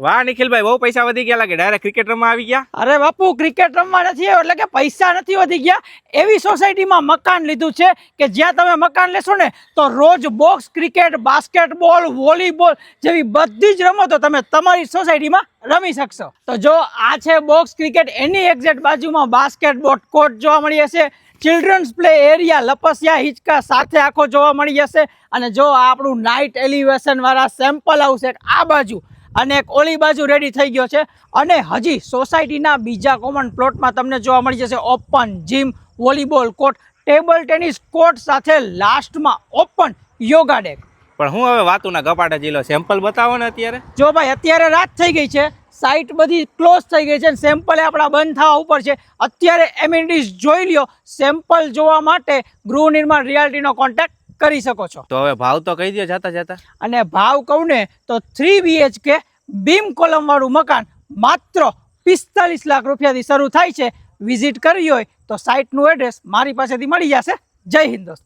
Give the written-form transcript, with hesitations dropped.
વાહ નિખિલભાઈ, બહુ પૈસા વધી ગયા લાગે, ડાયરેક્ટ ક્રિકેટ રમવા આવી ગયા. અરે બાપુ, ક્રિકેટ રમવા નથી આવ્યો એટલે કે પૈસા નથી વધી ગયા. એવી સોસાયટીમાં મકાન લીધું છે કે જ્યાં તમે મકાન લેશો ને તો રોજ બોક્સ ક્રિકેટ, બાસ્કેટબોલ, વોલીબોલ જેવી બધી જ રમતો તમે તમારી સોસાયટીમાં રમી શકશો. તો જો આ છે બોક્સ ક્રિકેટ, એની એક્ઝેક્ટ બાજુમાં બાસ્કેટબોલ કોર્ટ જોવા મળી હશે, ચિલ્ડ્રન્સ પ્લે એરિયા લપસિયા હિંચકા સાથે આખો જોવા મળી જશે. અને જો આપણું નાઇટ એલિવેશન વાળા સેમ્પલ હાઉસ એક આ બાજુ અને એક ઓલી બાજુ રેડી થઈ ગયો છે. અને હજી સોસાયટીના બીજા કોમન પ્લોટમાં તમને જોવા મળી જશે open gym, volleyball court, table tennis court સાથે લાસ્ટમાં ઓપન યોગા ડેક. પણ હું હવે વાતુના ગપાટા જિલ્લો સેમ્પલ બતાવો ને અત્યારે. જો ભાઈ, અત્યારે રાત થઈ ગઈ છે, સાઇટ બધી ક્લોઝ થઈ ગઈ છે અને સેમ્પલ આપણા બંધ થવા ઉપર છે. અત્યારે એમિનિટીઝ જોઈ લ્યો. સેમ્પલ જોવા માટે ગૃહ નિર્માણ રિયાલિટીનો કોન્ટેક્ટ કરી શકો છો. તો હવે ભાવ તો કહી દો જતા જતા. અને ભાવ કહું ને તો 3 BHK બીમ કોલમ વાળું મકાન માત્ર 45 લાખ રૂપિયાથી શરૂ થાય છે. વિઝિટ કરવી હોય તો સાઇટનું એડ્રેસ મારી પાસેથી મળી જશે. જય હિન્દ દોસ્તો.